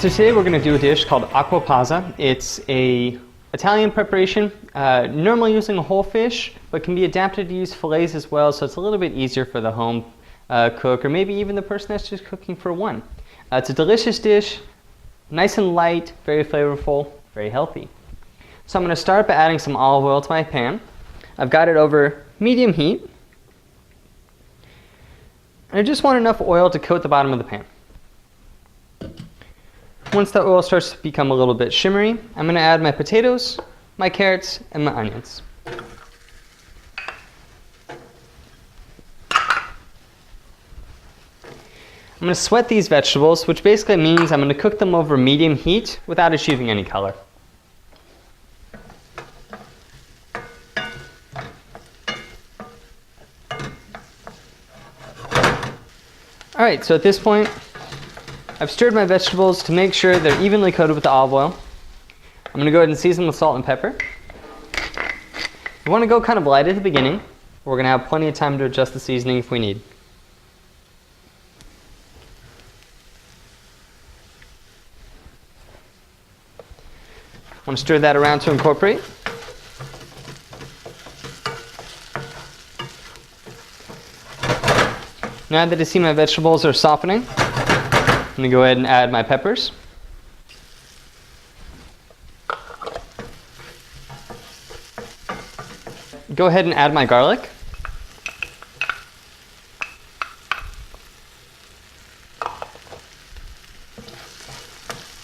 So today we're going to do a dish called Aqua Pazza. It's a Italian preparation, normally using a whole fish, but can be adapted to use fillets as well, so it's a little bit easier for the home cook, or maybe even the person that's just cooking for one. It's a delicious dish, nice and light, very flavorful, very healthy. So I'm going to start by adding some olive oil to my pan. I've got it over medium heat. And I just want enough oil to coat the bottom of the pan. Once the oil starts to become a little bit shimmery, I'm going to add my potatoes, my carrots, and my onions. I'm going to sweat these vegetables, which basically means I'm going to cook them over medium heat without achieving any color. Alright, so at this point, I've stirred my vegetables to make sure they're evenly coated with the olive oil. I'm going to go ahead and season with salt and pepper. You want to go kind of light at the beginning. We're going to have plenty of time to adjust the seasoning if we need. I want to stir that around to incorporate. Now that I see my vegetables are softening, I'm going to go ahead and add my peppers. Go ahead and add my garlic.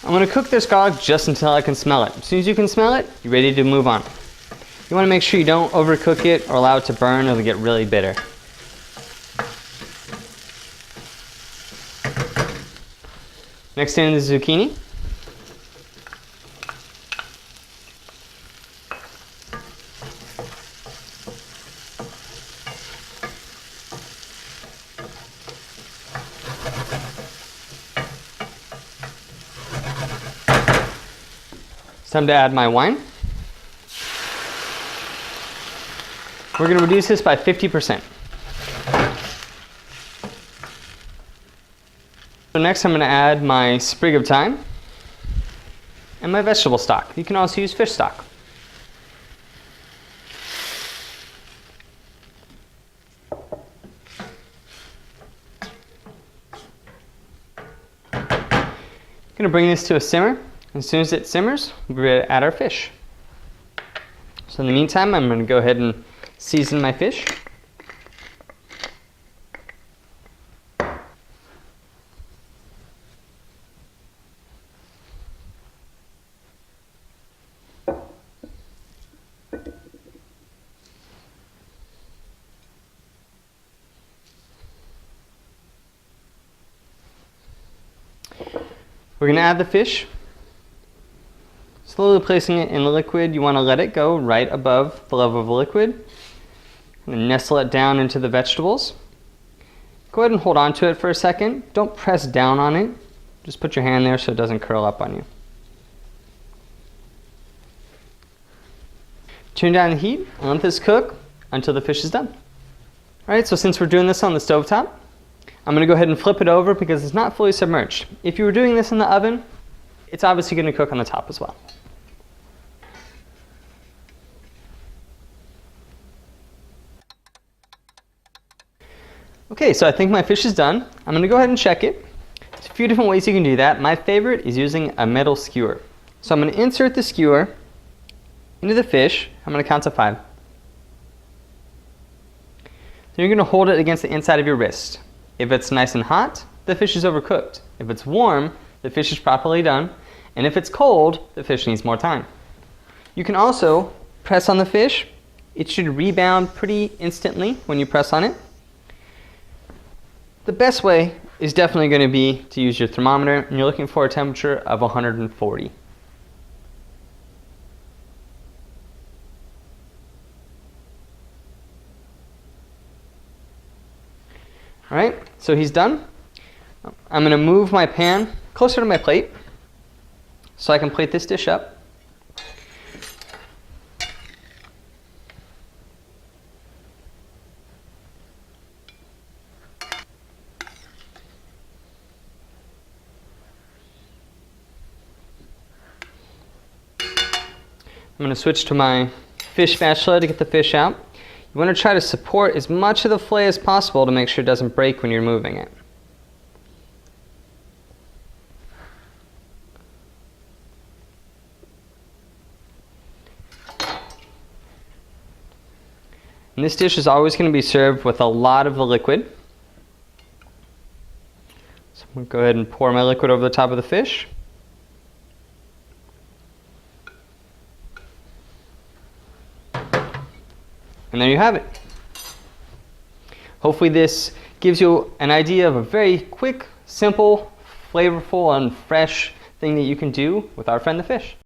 I'm going to cook this garlic just until I can smell it. As soon as you can smell it, you're ready to move on. You want to make sure you don't overcook it or allow it to burn or it'll get really bitter. Next in the zucchini. It's time to add my wine. We're going to reduce this by 50%. So next I'm going to add my sprig of thyme and my vegetable stock. You can also use fish stock. I'm going to bring this to a simmer. As soon as it simmers, we're ready to add our fish. So in the meantime, I'm going to go ahead and season my fish. We're going to add the fish. Slowly placing it in the liquid, you want to let it go right above the level of the liquid. And nestle it down into the vegetables. Go ahead and hold on to it for a second. Don't press down on it. Just put your hand there so it doesn't curl up on you. Turn down the heat and let this cook until the fish is done. Alright, so since we're doing this on the stovetop, I'm going to go ahead and flip it over because it's not fully submerged. If you were doing this in the oven, it's obviously going to cook on the top as well. Okay, so I think my fish is done. I'm going to go ahead and check it. There's a few different ways you can do that. My favorite is using a metal skewer. So I'm going to insert the skewer into the fish. I'm going to count to 5. Then you're going to hold it against the inside of your wrist. If it's nice and hot, the fish is overcooked. If it's warm, the fish is properly done. And if it's cold, the fish needs more time. You can also press on the fish. It should rebound pretty instantly when you press on it. The best way is definitely going to be to use your thermometer, and you're looking for a temperature of 140. Alright, so he's done. I'm going to move my pan closer to my plate so I can plate this dish up. I'm going to switch to my fish spatula to get the fish out. You want to try to support as much of the fillet as possible to make sure it doesn't break when you're moving it. And this dish is always going to be served with a lot of the liquid. So I'm going to go ahead and pour my liquid over the top of the fish. And there you have it. Hopefully this gives you an idea of a very quick, simple, flavorful, and fresh thing that you can do with our friend the fish.